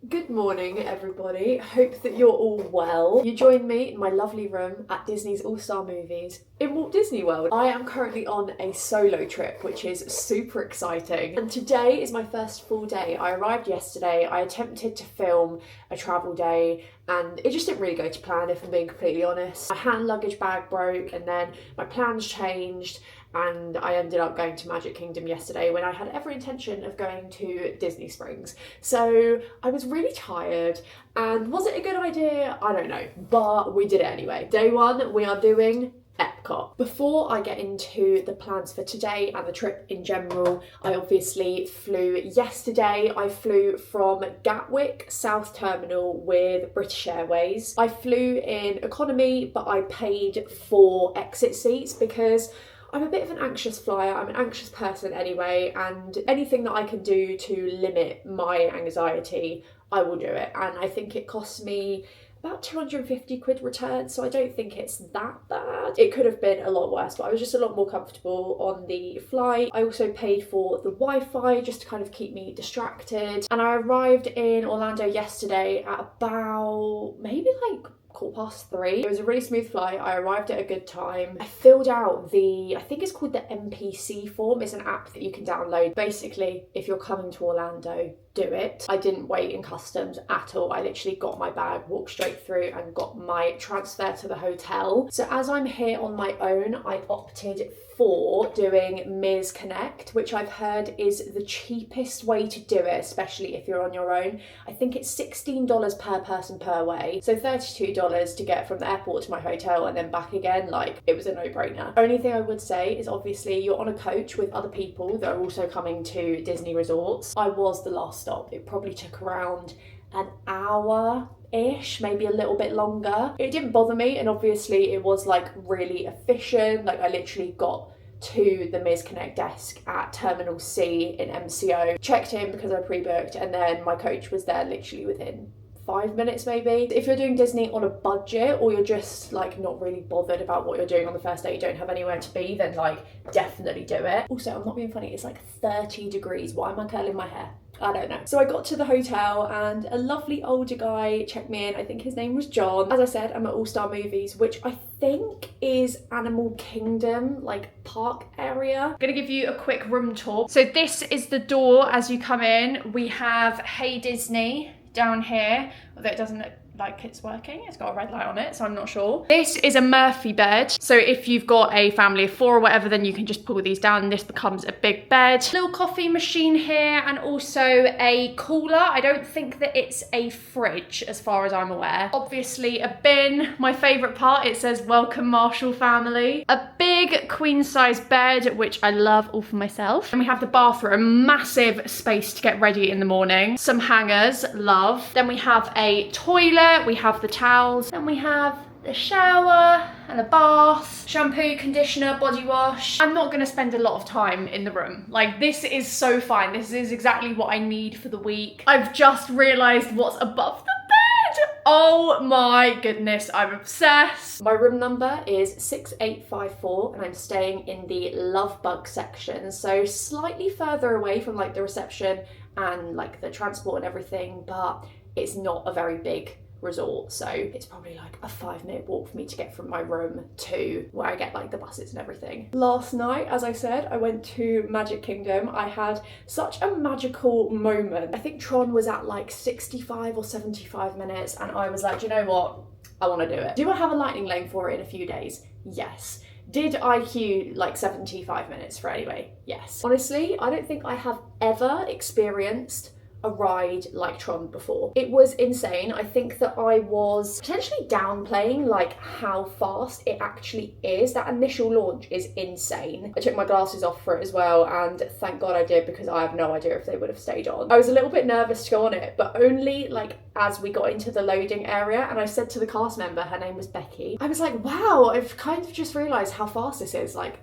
Good morning, everybody. Hope that you're all well. You join me in my lovely room at Disney's All-Star Movies in Walt Disney World. I am currently on a solo trip, which is super exciting. And today is my first full day. I arrived yesterday. I attempted to film a travel day and it just didn't really go to plan, if I'm being completely honest. My hand luggage bag broke and then my plans changed and I ended up going to Magic Kingdom yesterday when I had every intention of going to Disney Springs. So I was really tired, and was it a good idea? I don't know, but we did it anyway. Day one, we are doing EPCOT. Before I get into the plans for today and the trip in general, I obviously flew yesterday. I flew from Gatwick South Terminal with British Airways. I flew in economy, but I paid for exit seats because I'm a bit of an anxious flyer. I'm an anxious person anyway, and anything that I can do to limit my anxiety, I will do it. And I think it cost me about 250 quid return, so I don't think it's that bad. It could have been a lot worse, but I was just a lot more comfortable on the flight. I also paid for the Wi-Fi just to kind of keep me distracted. And I arrived in Orlando yesterday at about maybe like 3:15. It was a really smooth flight. I arrived at a good time. I filled out I think it's called the NPC form. It's an app that you can download. Basically, if you're coming to Orlando, do it. I didn't wait in customs at all. I literally got my bag, walked straight through and got my transfer to the hotel. So as I'm here on my own, I opted for doing Ms. Connect, which I've heard is the cheapest way to do it, especially if you're on your own. I think it's $16 per person per way. So $32 to get from the airport to my hotel and then back again. Like, it was a no-brainer. Only thing I would say is obviously you're on a coach with other people that are also coming to Disney resorts. I was the last stop. It probably took around an hour-ish, maybe a little bit longer. It didn't bother me, and obviously it was like really efficient. Like, I literally got to the Ms. Connect desk at Terminal C in MCO, checked in because I pre-booked, and then my coach was there literally within 5 minutes maybe. If you're doing Disney on a budget, or you're just like not really bothered about what you're doing on the first day, you don't have anywhere to be, then like definitely do it. Also, I'm not being funny, it's like 30 degrees. Why am I curling my hair? I don't know. So I got to the hotel and a lovely older guy checked me in. I think his name was John. As I said, I'm at All-Star Movies, which I think is Animal Kingdom, like park area. I'm gonna give you a quick room tour. So this is the door as you come in. We have Hey Disney down here, although it doesn't look like it's working. It's got a red light on it, so I'm not sure. This is a Murphy bed. So if you've got a family of 4 or whatever, then you can just pull these down and this becomes a big bed. Little coffee machine here and also a cooler. I don't think that it's a fridge as far as I'm aware. Obviously a bin, my favorite part, it says welcome Marshall family. A big queen size bed, which I love all for myself. And we have the bathroom, massive space to get ready in the morning. Some hangers, love. Then we have a toilet. We have the towels, and we have the shower and a bath, shampoo, conditioner, body wash. I'm not gonna spend a lot of time in the room. Like, this is so fine. This is exactly what I need for the week. I've just realized what's above the bed. Oh my goodness, I'm obsessed. My room number is 6854 and I'm staying in the Love Bug section. So slightly further away from like the reception and like the transport and everything, but it's not a very big resort, so it's probably like a 5-minute walk for me to get from my room to where I get like the buses and everything. Last night, as I said, I went to Magic Kingdom. I had such a magical moment. I think Tron was at like 65 or 75 minutes and I was like, do you know what? I want to do it. Do I have a lightning lane for it in a few days? Yes. Did I queue like 75 minutes for anyway? Yes. Honestly, I don't think I have ever experienced a ride like Tron before. It was insane. I think that I was potentially downplaying like how fast it actually is. That initial launch is insane. I took my glasses off for it as well, and thank God I did because I have no idea if they would have stayed on. I was a little bit nervous to go on it, but only like as we got into the loading area, and I said to the cast member, her name was Becky, I was like, wow, I've kind of just realized how fast this is. Like,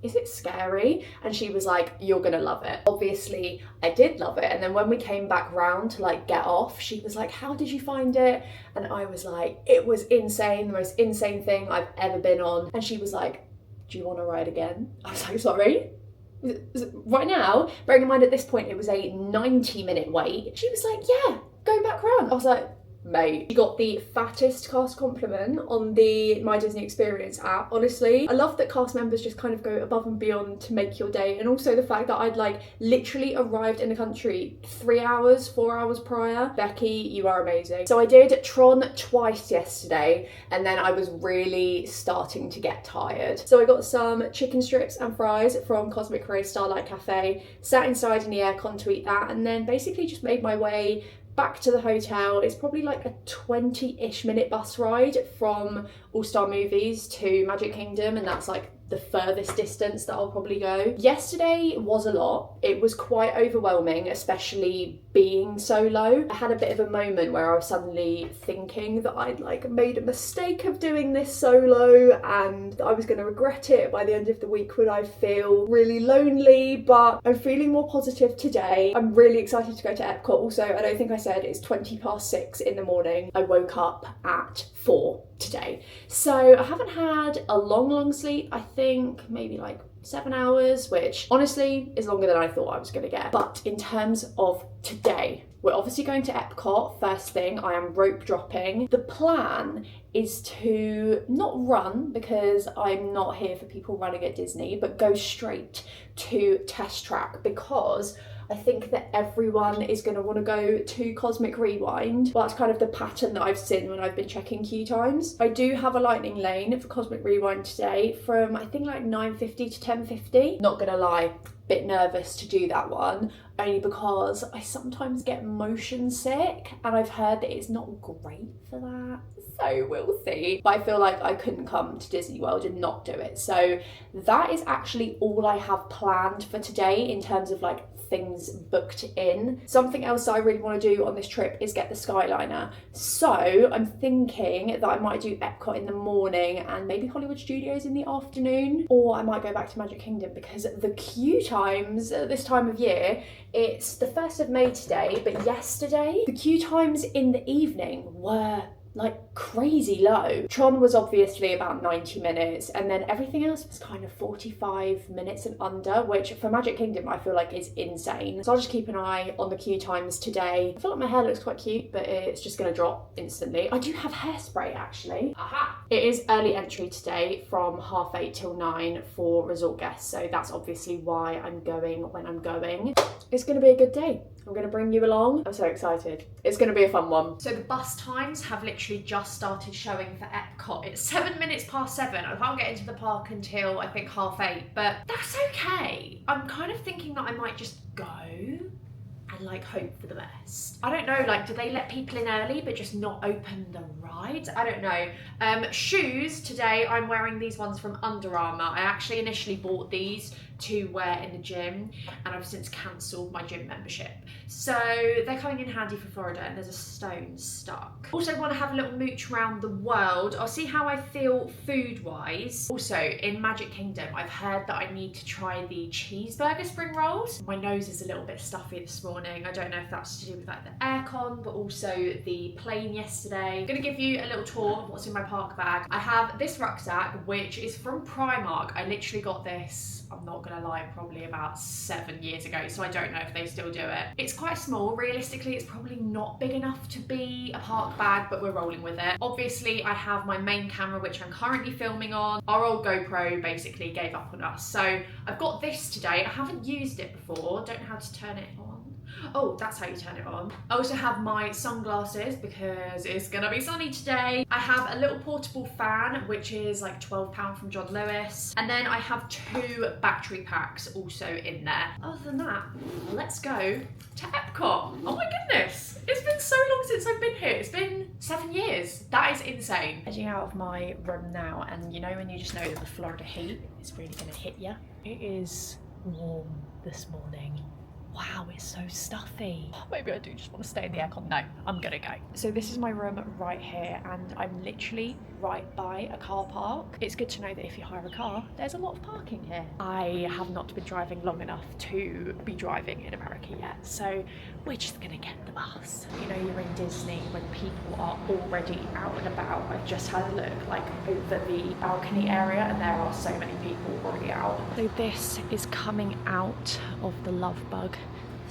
is it scary? And she was like, you're gonna love it. Obviously, I did love it. And then when we came back round to like get off, she was like, how did you find it? And I was like, it was insane, the most insane thing I've ever been on. And she was like, do you wanna ride again? I was like, sorry? Right now, bearing in mind at this point, it was a 90-minute wait. She was like, yeah, go back I was like, mate, you got the fattest cast compliment on the My Disney Experience app. Honestly, I love that cast members just kind of go above and beyond to make your day, and also the fact that I'd like literally arrived in the country 4 hours prior. Becky, you are amazing. So I did Tron twice yesterday, and then I was really starting to get tired. So I got some chicken strips and fries from Cosmic Ray Starlight Cafe, sat inside in the aircon to eat that, and then basically just made my way back to the hotel. It's probably like a 20-ish minute bus ride from All Star Movies to Magic Kingdom, and that's like the furthest distance that I'll probably go. Yesterday was a lot. It was quite overwhelming, especially being solo. I had a bit of a moment where I was suddenly thinking that I'd like made a mistake of doing this solo and that I was going to regret it by the end of the week when I feel really lonely, but I'm feeling more positive today. I'm really excited to go to EPCOT. Also, I don't think I said it's 6:20 in the morning. I woke up at 4 today. So I haven't had a long sleep. I think maybe like 7 hours, which honestly is longer than I thought I was going to get. But in terms of today, we're obviously going to EPCOT first thing. I am rope dropping. The plan is to not run, because I'm not here for people running at Disney, but go straight to Test Track, because I think that everyone is going to want to go to Cosmic Rewind. Well, that's kind of the pattern that I've seen when I've been checking queue times. I do have a lightning lane for Cosmic Rewind today from I think like 9:50 to 10:50. Not gonna lie, bit nervous to do that one, only because I sometimes get motion sick and I've heard that it's not great for that. So we'll see. But I feel like I couldn't come to Disney World and not do it. So that is actually all I have planned for today in terms of like things booked in. Something else that I really want to do on this trip is get the Skyliner. So I'm thinking that I might do EPCOT in the morning and maybe Hollywood Studios in the afternoon, or I might go back to Magic Kingdom, because the queue times at this time of year, it's the 1st of May today, but yesterday the queue times in the evening were like crazy low. Tron was obviously about 90 minutes, and then everything else was kind of 45 minutes and under, which for Magic Kingdom I feel like is insane. So I'll just keep an eye on the queue times today. I feel like my hair looks quite cute, but it's just gonna drop instantly. I do have hairspray actually. Aha! It is early entry today from 8:30 till 9 for resort guests, so that's obviously why I'm going when I'm going. It's gonna be a good day. I'm going to bring you along. I'm so excited. It's going to be a fun one. So the bus times have literally just started showing for EPCOT. It's 7:07. I can't get into the park until I think 8:30, but that's okay. I'm kind of thinking that I might just go and like hope for the best. I don't know, like do they let people in early but just not open the rides? I don't know. Shoes today, I'm wearing these ones from Under Armour. I actually initially bought these to wear in the gym, and I've since cancelled my gym membership. So they're coming in handy for Florida, and there's a stone stuck. Also want to have a little mooch around the world. I'll see how I feel food-wise. Also, in Magic Kingdom, I've heard that I need to try the cheeseburger spring rolls. My nose is a little bit stuffy this morning. I don't know if that's to do with like the aircon, but also the plane yesterday. I'm gonna give you a little tour of what's in my park bag. I have this rucksack, which is from Primark. I literally got this, I'm not gonna lie, probably about 7 years ago, so I don't know if they still do it. It's quite small. Realistically, it's probably not big enough to be a park bag, but we're rolling with it. Obviously, I have my main camera, which I'm currently filming on. Our old GoPro basically gave up on us, so I've got this today. I haven't used it before, don't know how to turn it on. Oh, that's how you turn it on. I also have my sunglasses because it's gonna be sunny today. I have a little portable fan, which is like £12 from John Lewis. And then I have 2 battery packs also in there. Other than that, let's go to EPCOT. Oh my goodness, it's been so long since I've been here. It's been 7 years. That is insane. Edging out of my room now, and you know when you just know that the Florida heat is really gonna hit you? It is warm this morning. Wow, it's so stuffy. Maybe I do just want to stay in the aircon. No, I'm gonna go. So this is my room right here, and I'm literally right by a car park. It's good to know that if you hire a car, there's a lot of parking here. I have not been driving long enough to be driving in America yet, so we're just gonna get the bus. You know, you're in Disney when people are already out and about. I've just had a look like over the balcony area, and there are so many people already out. So this is coming out of the Love Bug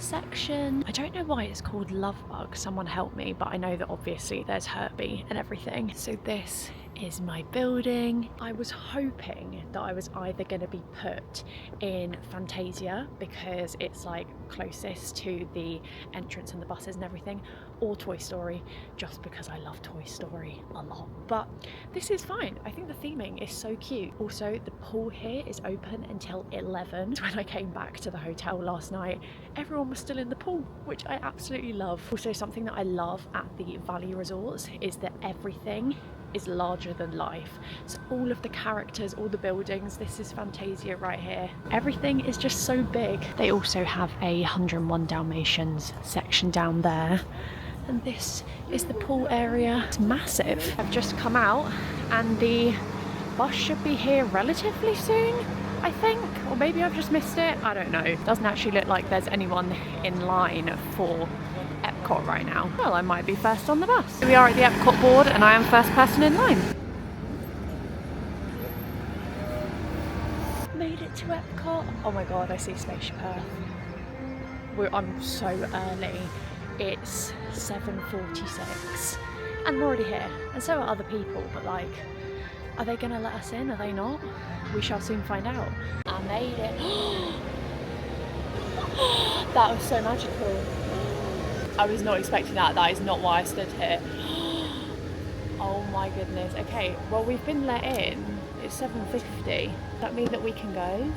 section. I don't know why it's called Love Bug, someone help me, but I know that obviously there's Herbie and everything. So this is my building. I was hoping that I was either going to be put in Fantasia because it's like closest to the entrance and the buses and everything, or Toy Story, just because I love Toy Story a lot. But this is fine. I think the theming is so cute. Also, the pool here is open until 11. When I came back to the hotel last night, everyone was still in the pool, which I absolutely love. Also, something that I love at the Valley Resorts is that everything is larger than life. So all of the characters, all the buildings, this is Fantasia right here. Everything is just so big. They also have a 101 Dalmatians section down there. And this is the pool area. It's massive. I've just come out and the bus should be here relatively soon, I think. Or maybe I've just missed it. I don't know. It doesn't actually look like there's anyone in line for EPCOT right now. Well, I might be first on the bus. Here we are at the EPCOT board and I am first person in line. Made it to EPCOT. Oh my god, I see Spaceship Earth. I'm so early. It's 7:46 and I'm already here, and so are other people, but like, are they gonna let us in? Are they not? We shall soon find out. I made it. That was so magical. I was not expecting that. That is not why I stood here. Oh my goodness. Okay, well, we've been let in. It's 7:50. Does that mean that we can go?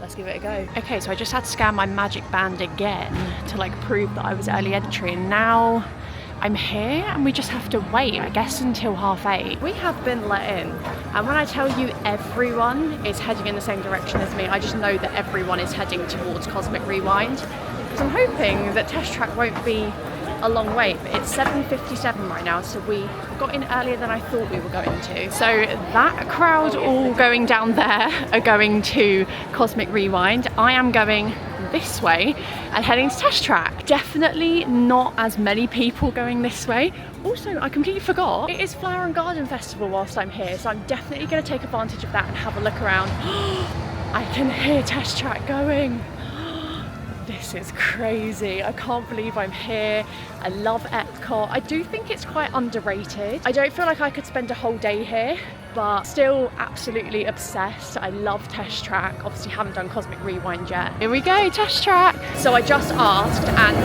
Let's give it a go. Okay, so I just had to scan my magic band again to like prove that I was early entry, and now I'm here and we just have to wait, I guess, until 8:30. We have been let in, and when I tell you everyone is heading in the same direction as me, I just know that everyone is heading towards Cosmic Rewind, because I'm hoping that Test Track won't be a long wait. But it's 7:57 right now, so we got in earlier than I thought we were going to. So that crowd all going down there are going to Cosmic Rewind. I am going this way and heading to Test Track. Definitely not as many people going this way. Also, I completely forgot, it is Flower and Garden Festival whilst I'm here, so I'm definitely going to take advantage of that and have a look around. I can hear Test Track going. This is crazy. I can't believe I'm here. I love EPCOT. I do think it's quite underrated. I don't feel like I could spend a whole day here, but still absolutely obsessed. I love Test Track. Obviously haven't done Cosmic Rewind yet. Here we go, Test Track. So I just asked, and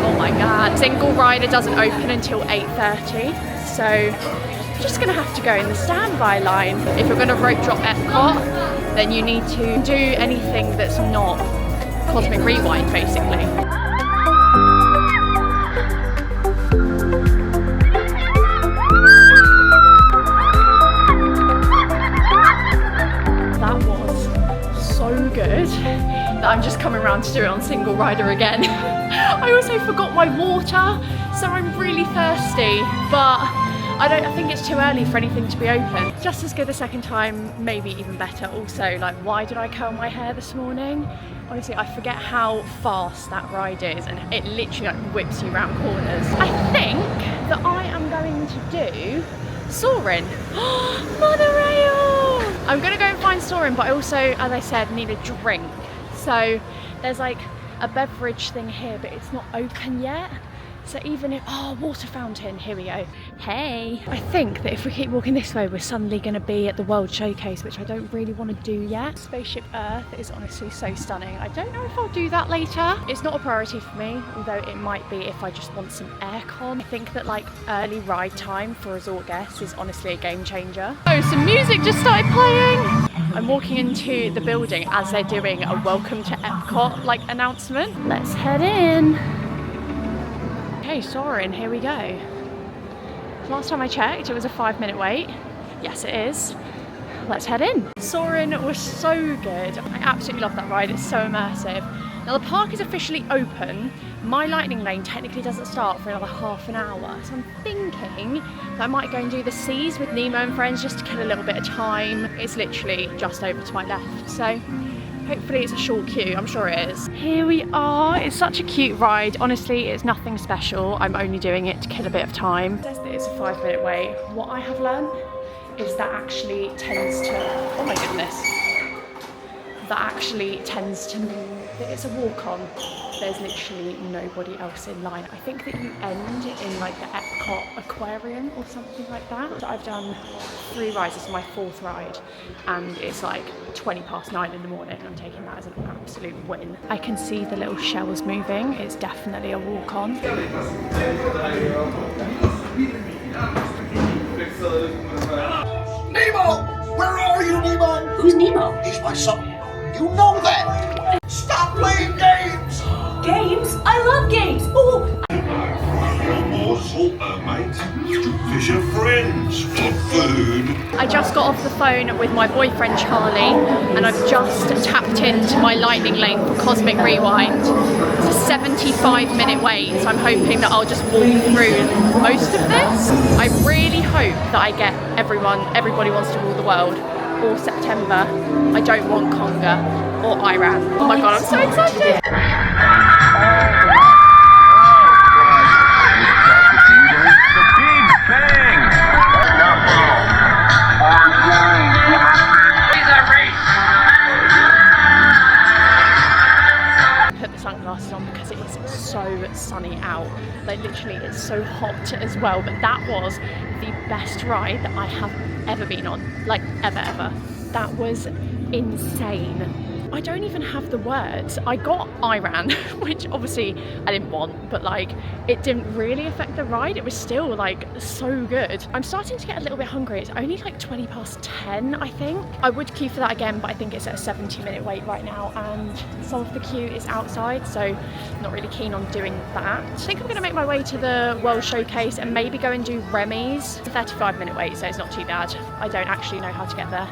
oh my god, single rider doesn't open until 8:30. So just gonna have to go in the standby line. If you're gonna rope drop EPCOT, then you need to do anything that's not Cosmic Rewind, basically. That was so good that I'm just coming around to do it on single rider again. I also forgot my water, so I'm really thirsty, but I think it's too early for anything to be open. Just as good the second time, maybe even better. Also, like, why did I curl my hair this morning? Honestly, I forget how fast that ride is, and it literally like whips you around corners. I think that I am going to do Soarin'. Monorail! I'm gonna go and find Soarin', but I also, as I said, need a drink. So there's like a beverage thing here, but it's not open yet. So even if, oh, water fountain, here we go. Hey. I think that if we keep walking this way, we're suddenly going to be at the World Showcase, which I don't really want to do yet. Spaceship Earth is honestly so stunning. I don't know if I'll do that later. It's not a priority for me, although it might be if I just want some aircon. I think that like early ride time for resort guests is honestly a game changer. Oh, some music just started playing. I'm walking into the building as they're doing a welcome to EPCOT like announcement. Let's head in. Okay, Soarin', here we go. Last time I checked, it was a 5-minute wait. Yes, it is. Let's head in. Soarin' was so good. I absolutely love that ride. It's so immersive. Now the park is officially open. My lightning lane technically doesn't start for another half an hour. So I'm thinking that I might go and do the seas with Nemo and friends just to kill a little bit of time. It's literally just over to my left. So hopefully it's a short queue, I'm sure it is. Here we are, it's such a cute ride. Honestly, it's nothing special. I'm only doing it to kill a bit of time. It says that it's a 5-minute wait. What I have learned is that actually tends to, oh my goodness. that actually tends to mean that it's a walk-on. There's literally nobody else in line. I think that you end in like the EPCOT aquarium or something like that. So I've done 3 rides, this is my 4th ride, and it's like 9:20 in the morning. I'm taking that as an absolute win. I can see the little shells moving. It's definitely a walk-on. Nemo! Where are you, Nemo? Who's Nemo? He's my son. You know that. Stop playing games! Games? I love games! Ooh! More salt, mate. Fish are friends, not food. I just got off the phone with my boyfriend Charlie, and I've just tapped into my lightning lane for Cosmic Rewind. It's a 75-minute wait, so I'm hoping that I'll just walk through most of this. I really hope that I get Everybody Wants to Rule the World, or September. I don't want Conga or Iran. Oh my god, I'm so excited! Sunglasses on because it is so sunny out. Like literally it's so hot as well, but that was the best ride that I have ever been on, like ever. That was insane. I don't even have the words. I got Iran, which obviously I didn't want, but like it didn't really affect the ride. It was still like so good. I'm starting to get a little bit hungry. It's only like 10:20, I think. I would queue for that again, but I think it's at a 70-minute wait right now, and some of the queue is outside, so not really keen on doing that. I think I'm gonna make my way to the World Showcase and maybe go and do Remy's. It's a 35-minute wait, so it's not too bad. I don't actually know how to get there.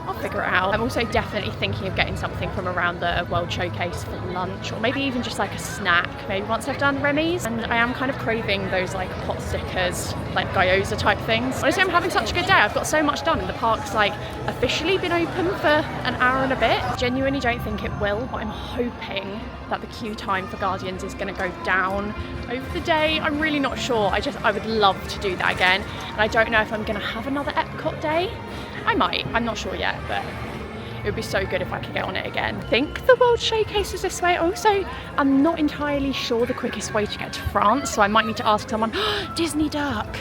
I'll figure it out. I'm also definitely thinking of getting something from around the World Showcase for lunch, or maybe even just like a snack, maybe once I've done Remy's. And I am kind of craving those like pot stickers, like gyoza type things. Honestly, I'm having such a good day. I've got so much done, and the park's like officially been open for an hour and a bit. Genuinely don't think it will, but I'm hoping that the queue time for Guardians is going to go down over the day. I'm really not sure. I would love to do that again, and I don't know if I'm going to have another EPCOT day. I might, I'm not sure yet, but it would be so good if I could get on it again. I think the World Showcase is this way. Also, I'm not entirely sure the quickest way to get to France, so I might need to ask someone. Disney duck!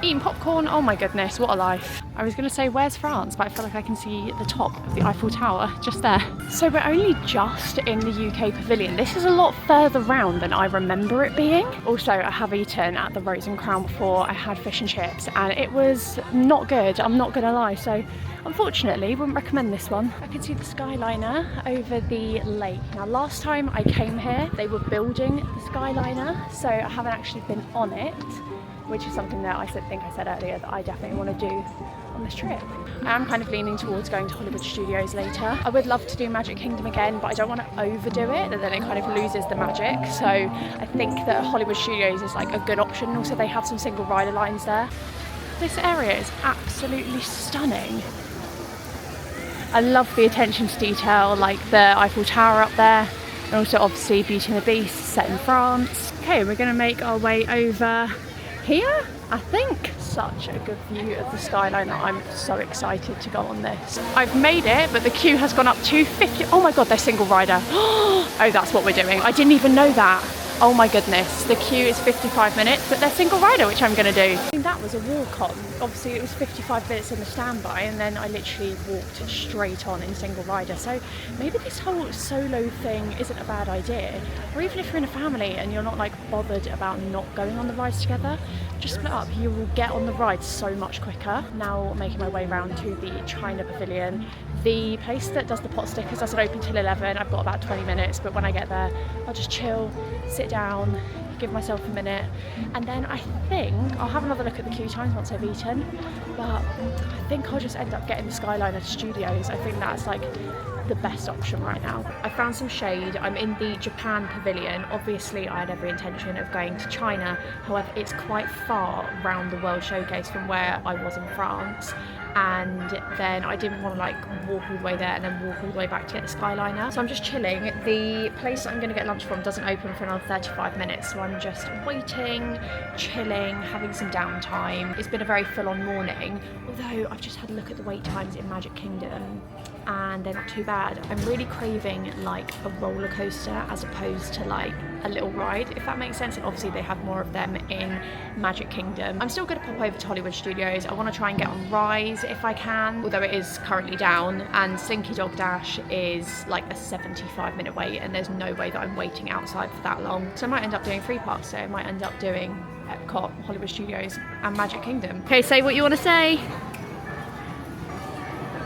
Eating popcorn, oh my goodness, what a life. I was gonna say, where's France? But I feel like I can see the top of the Eiffel Tower just there. So we're only just in the UK pavilion. This is a lot further round than I remember it being. Also, I have eaten at the Rose and Crown before. I had fish and chips, and it was not good, I'm not gonna lie. So unfortunately, wouldn't recommend this one. I can see the Skyliner over the lake. Now, last time I came here, they were building the Skyliner, so I haven't actually been on it, which is something that I think I said earlier that I definitely want to do on this trip. I am kind of leaning towards going to Hollywood Studios later. I would love to do Magic Kingdom again, but I don't want to overdo it, and then it kind of loses the magic. So I think that Hollywood Studios is like a good option. Also, they have some single rider lines there. This area is absolutely stunning. I love the attention to detail, like the Eiffel Tower up there, and also obviously Beauty and the Beast set in France. Okay, we're going to make our way over here, I think. Such a good view of the Skyliner. I'm so excited to go on this. I've made it, but the queue has gone up to 50. Oh my god, they're single rider. Oh, that's what we're doing. I didn't even know that. Oh my goodness, the queue is 55 minutes, but they're single rider, which I'm gonna do. I mean, that was a walk on. Obviously it was 55 minutes in the standby, and then I literally walked straight on in single rider. So maybe this whole solo thing isn't a bad idea. Or even if you're in a family and you're not like bothered about not going on the rides together, just split up. You will get on the ride so much quicker. Now making my way around to the China Pavilion. The place that does the pot stickers doesn't open till 11. I've got about 20 minutes, but when I get there, I'll just chill, sit down, give myself a minute, and then I think I'll have another look at the queue times once I've eaten, but I think I'll just end up getting the Skyliner Studios. I think that's like the best option right now. I found some shade. I'm in the Japan Pavilion. Obviously I had every intention of going to China, however it's quite far around the World Showcase from where I was in France, and then I didn't want to like walk all the way there and then walk all the way back to get the Skyliner. So I'm just chilling. The place that I'm going to get lunch from doesn't open for another 35 minutes, so I'm just waiting, chilling, having some downtime. It's been a very full-on morning, although I've just had a look at the wait times in Magic Kingdom. and they're not too bad. I'm really craving like a roller coaster as opposed to like a little ride, if that makes sense. And obviously they have more of them in Magic Kingdom. I'm still gonna pop over to Hollywood Studios. I wanna try and get on Rise if I can, although it is currently down, and Slinky Dog Dash is like a 75-minute wait, and there's no way that I'm waiting outside for that long. So I might end up doing 3 parks, so I might end up doing EPCOT, Hollywood Studios and Magic Kingdom. Okay, say what you wanna say.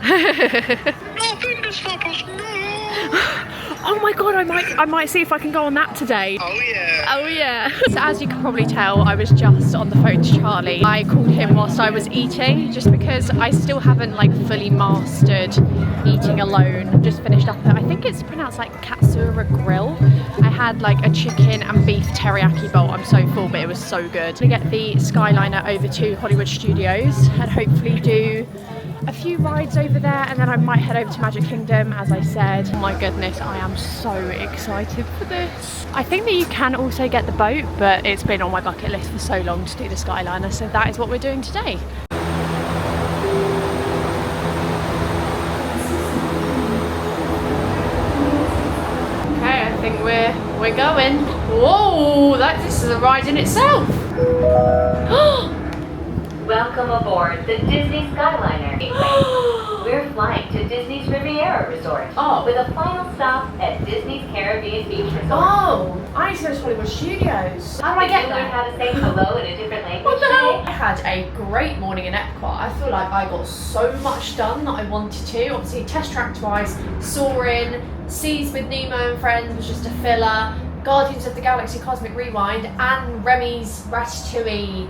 Nothing to stop us now. Oh my god, I might see if I can go on that today. Oh yeah. Oh yeah. So as you can probably tell, I was just on the phone to Charlie. I called him whilst I was eating, just because I still haven't like fully mastered eating alone. Just finished up at, I think it's pronounced like Katsura Grill. I had like a chicken and beef teriyaki bowl. I'm so full, but it was so good. To get the Skyliner over to Hollywood Studios and hopefully do a few rides over there, and then I might head over to Magic Kingdom, as I said. Oh my goodness, I am so excited for this. I think that you can also get the boat, but it's been on my bucket list for so long to do the Skyliner, so that is what we're doing today. Okay, I think we're going. Whoa, this is a ride in itself. Welcome aboard the Disney Skyliner. We're flying to Disney's Riviera Resort with a final stop at Disney's Caribbean Beach Resort. Oh, I need to go to Hollywood Studios. How do I get Did you there? learn how to say hello in a different language What the hell? today? I had a great morning in EPCOT. I feel like I got so much done that I wanted to. Obviously, Test Track twice, Soarin', Seas with Nemo and Friends was just a filler, Guardians of the Galaxy Cosmic Rewind, and Remy's Ratatouille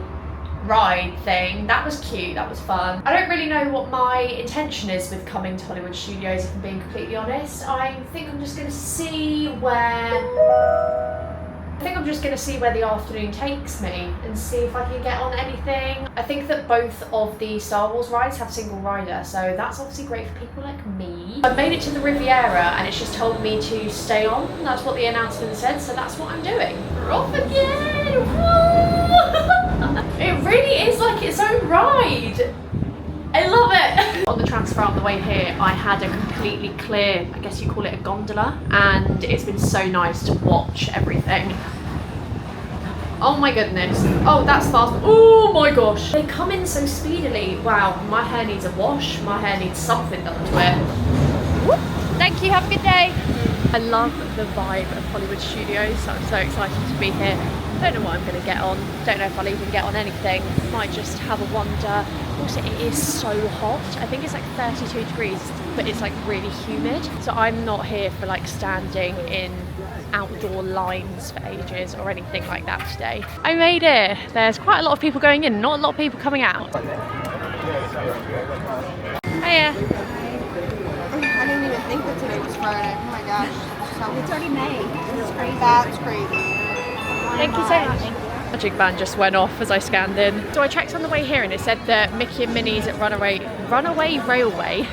ride thing. That was cute, that was fun. I don't really know what my intention is with coming to Hollywood Studios, if I'm being completely honest. I think I'm just gonna see where the afternoon takes me and see if I can get on anything. I think that both of the Star Wars rides have single rider, so that's obviously great for people like me. I made it to the Riviera and it's just told me to stay on. That's what the announcement said, so that's what I'm doing. We're off again! Woo! It really is like its own ride. I love it. On the transfer on the way here, I had a completely clear, I guess you call it a gondola, and it's been so nice to watch everything. Oh my goodness. Oh, that's fast. Oh my gosh. They come in so speedily. Wow, my hair needs a wash. My hair needs something done to it. Whoop. Thank you, have a good day. I love the vibe of Hollywood Studios, so I'm so excited to be here. Don't know what I'm going to get on. Don't know if I'll even get on anything. Might just have a wander. Also, it is so hot. I think it's like 32 degrees, but it's like really humid. So I'm not here for like standing in outdoor lines for ages or anything like that today. I made it. There's quite a lot of people going in, not a lot of people coming out. Hiya. I didn't even think that today was Friday. Oh my gosh. So it's already May. It's crazy. That's crazy. Thank you so much. Magic Band just went off as I scanned in. So I checked on the way here and it said that Mickey and Minnie's at Runaway Railway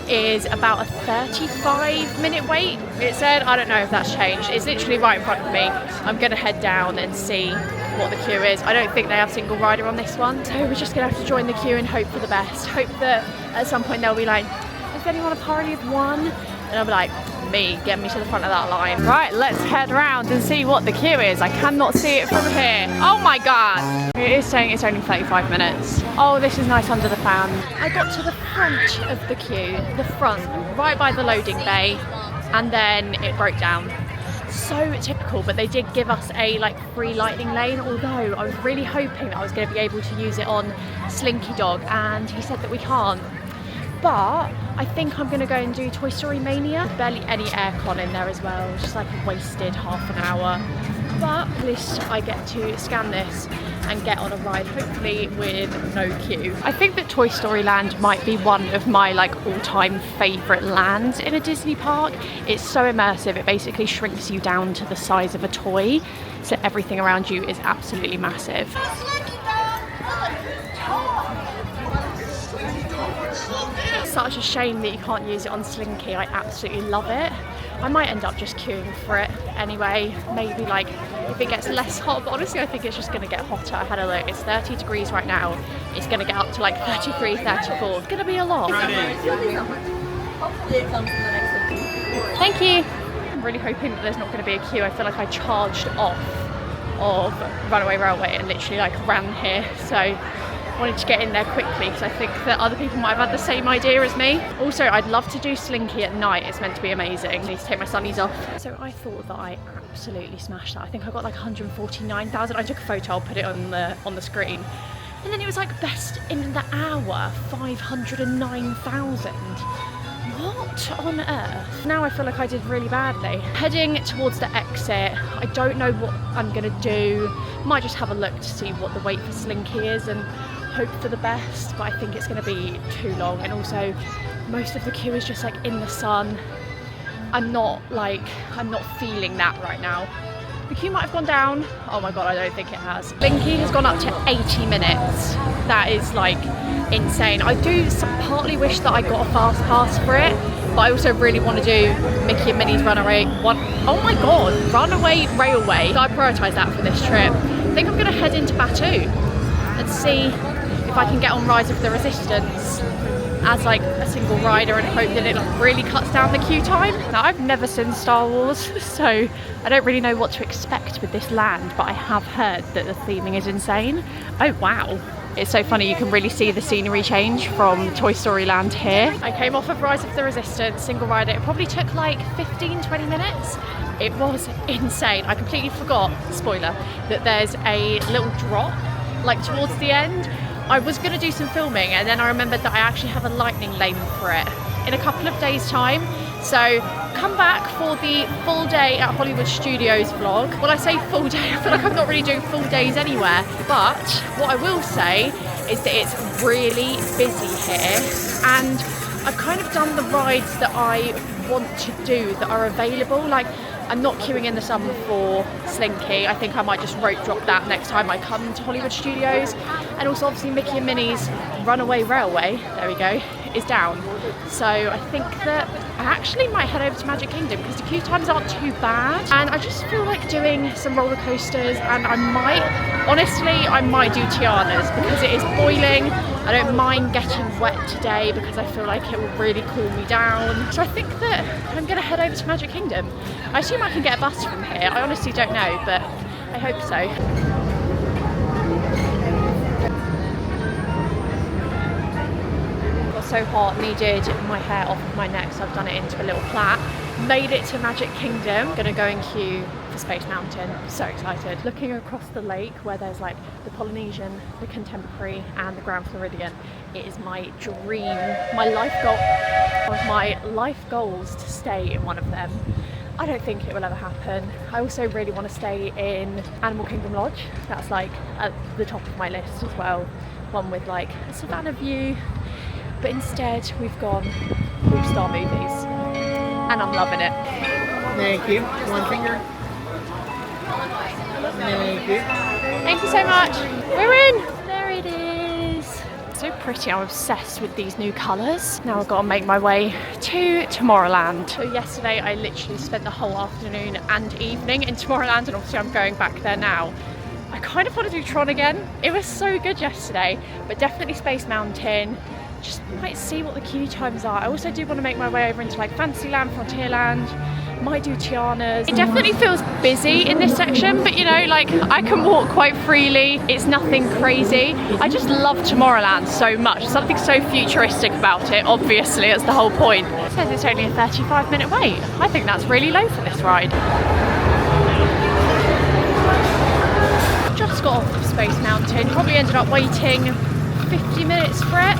is about a 35-minute wait. It said, I don't know if that's changed. It's literally right in front of me. I'm gonna head down and see what the queue is. I don't think they have single rider on this one. So we're just gonna have to join the queue and hope for the best. Hope that at some point they'll be like, is anyone a party of one? And I'll be like, me, get me to the front of that line. Right, let's head around and see what the queue is. I cannot see it from here. Oh my god. It is saying it's only 35 minutes. Oh, this is nice under the fan. I got to the front of the queue, the front, right by the loading bay, and then it broke down. So typical, but they did give us a like free lightning lane, although I was really hoping that I was going to be able to use it on Slinky Dog, and he said that we can't. But I think I'm going to go and do Toy Story Mania. Barely any aircon in there as well, just like a wasted half an hour. But at least I get to scan this and get on a ride, hopefully with no queue. I think that Toy Story Land might be one of my like all-time favourite lands in a Disney park. It's so immersive, it basically shrinks you down to the size of a toy, so everything around you is absolutely massive. Such a shame that you can't use it on Slinky. I absolutely love it. I might end up just queuing for it anyway, maybe like if it gets less hot, but honestly I think it's just going to get hotter. I had a look, it's 30 degrees right now, it's going to get up to like 33, 34. It's going to be a lot. Hopefully it comes in the next 15. Thank you. I'm really hoping that there's not going to be a queue. I feel like I charged off of Runaway Railway and literally like ran here. So I wanted to get in there quickly because I think that other people might have had the same idea as me. Also, I'd love to do Slinky at night. It's meant to be amazing. I need to take my sunnies off. So I thought that I absolutely smashed that. I think I got like 149,000. I took a photo, I'll put it on the screen. And then it was like best in the hour, 509,000. What on earth? Now I feel like I did really badly. Heading towards the exit, I don't know what I'm gonna do. Might just have a look to see what the wait for Slinky is and hope for the best, but I think it's gonna be too long. And also most of the queue is just like in the sun. I'm not feeling that right now. The queue might have gone down. Oh my god, I don't think it has. Slinky has gone up to 80 minutes. That is like insane. I do partly wish that I got a fast pass for it, but I also really want to do Mickey and Minnie's Runaway Railway. So I prioritise that for this trip. I think I'm going to head into Batu and see if I can get on Rise of the Resistance as like a single rider and hope that it really cuts down the queue time. Now I've never seen Star Wars, so I don't really know what to expect with this land, but I have heard that the theming is insane. Oh wow. It's so funny, you can really see the scenery change from Toy Story Land here. I came off of Rise of the Resistance, single rider. It probably took like 15-20 minutes. It was insane. I completely forgot, spoiler, that there's a little drop like towards the end. I was going to do some filming and then I remembered that I actually have a lightning lane for it in a couple of days' time. So come back for the full day at Hollywood Studios vlog. When I say full day, I feel like I'm not really doing full days anywhere. But what I will say is that it's really busy here and I've kind of done the rides that I want to do that are available. Like, I'm not queuing in the sun for Slinky. I think I might just rope drop that next time I come to Hollywood Studios. And also obviously Mickey and Minnie's Runaway Railway, there we go, is down. So I think that I actually might head over to Magic Kingdom because the queue times aren't too bad. And I just feel like doing some roller coasters and I might do Tiana's because it is boiling. I don't mind getting wet today because I feel like it will really cool me down. So I think that I'm gonna head over to Magic Kingdom. I assume I can get a bus from here. I honestly don't know, but I hope so. Got so hot, needed my hair off of my neck, so I've done it into a little plait. Made it to Magic Kingdom. Gonna go and queue for Space Mountain. So excited. Looking across the lake where there's like the Polynesian, the Contemporary and the Grand Floridian. It is my dream, my life goal, one of my life goals to stay in one of them. I don't think it will ever happen. I also really want to stay in Animal Kingdom Lodge. That's like at the top of my list as well. One with like a savannah view. But instead we've gone Blue Star Movies. And I'm loving it. Thank you. One finger. Thank you. Thank you so much. We're in. There it is. So pretty. I'm obsessed with these new colours. Now I've got to make my way to Tomorrowland. So yesterday I literally spent the whole afternoon and evening in Tomorrowland, and obviously I'm going back there now. I kind of want to do Tron again. It was so good yesterday, but definitely Space Mountain. Just might see what the queue times are. I also do want to make my way over into like Fantasyland, Frontierland. Might do Tiana's. It definitely feels busy in this section, but you know, like I can walk quite freely. It's nothing crazy. I just love Tomorrowland so much. Something so futuristic about it. Obviously, that's the whole point. It says it's only a 35-minute wait. I think that's really low for this ride. Just got off of Space Mountain. Probably ended up waiting 50 minutes for it.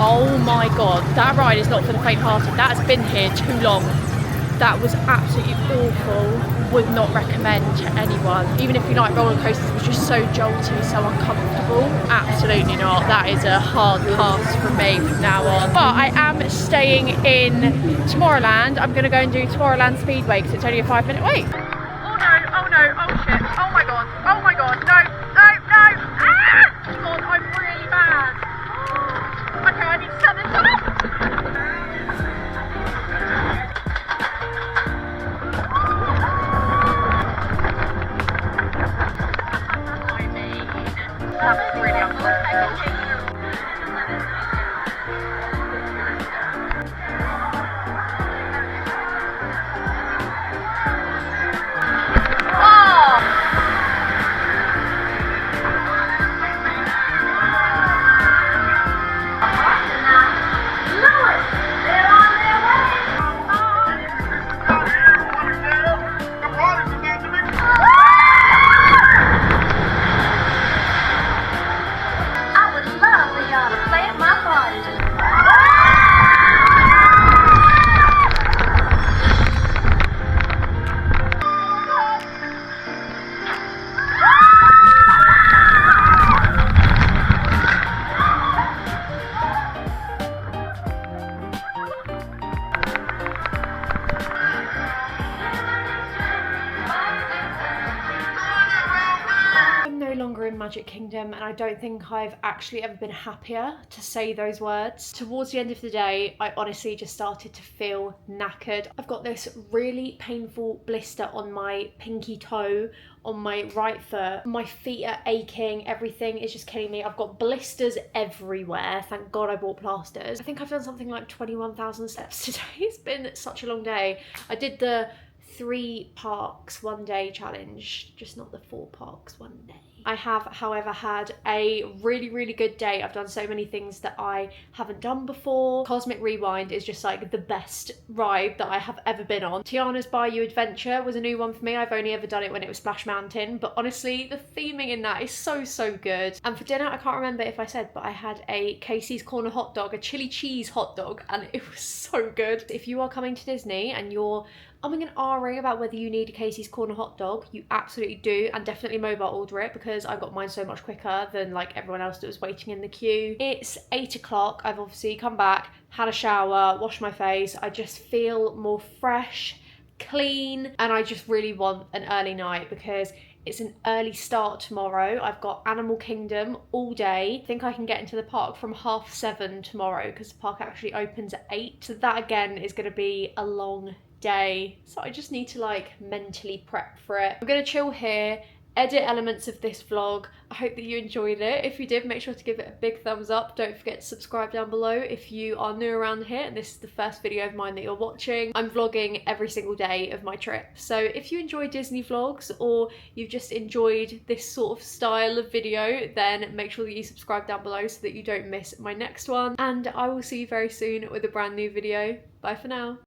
Oh my god, that ride is not for the faint-hearted. That has been here too long. That was absolutely awful. Would not recommend to anyone. Even if you like roller coasters, it was just so jolty, so uncomfortable. Absolutely not. That is a hard pass from me from now on. But I am staying in Tomorrowland. I'm going to go and do Tomorrowland Speedway because it's only a 5-minute wait. Oh no, oh no, oh shit. Oh my god, no, no, no. Ah! God, I'm really bad. Okay, I need to turn this off. That's really uncomfortable. longer in Magic Kingdom, and I don't think I've actually ever been happier to say those words. Towards the end of the day, I honestly just started to feel knackered. I've got this really painful blister on my pinky toe on my right foot. My feet are aching, everything is just killing me. I've got blisters everywhere. Thank God I bought plasters. I think I've done something like 21,000 steps today. It's been such a long day. I did the 3 parks one day challenge, just not the 4 parks one day. I have, however, had a really good day. I've done so many things that I haven't done before. Cosmic Rewind is just like the best ride that I have ever been on. Tiana's Bayou Adventure was a new one for me. I've only ever done it when it was Splash Mountain, but honestly, the theming in that is so good. And for dinner, I can't remember if I said, but I had a Casey's Corner hot dog, a chili cheese hot dog, and it was so good. If you are coming to Disney and you're umming and ahhing about whether you need a Casey's Corner hot dog, you absolutely do, and definitely mobile order it, because I got mine so much quicker than like everyone else that was waiting in the queue. It's 8 o'clock. I've obviously come back, had a shower, washed my face. I just feel more fresh, clean, and I just really want an early night because it's an early start tomorrow. I've got Animal Kingdom all day. I think I can get into the park from 7:30 tomorrow because the park actually opens at 8. So that again is going to be a long day. So I just need to like mentally prep for it. I'm gonna chill here, edit elements of this vlog. I hope that you enjoyed it. If you did, make sure to give it a big thumbs up. Don't forget to subscribe down below if you are new around here and this is the first video of mine that you're watching. I'm vlogging every single day of my trip. So if you enjoy Disney vlogs or you've just enjoyed this sort of style of video, then make sure that you subscribe down below so that you don't miss my next one. And I will see you very soon with a brand new video. Bye for now.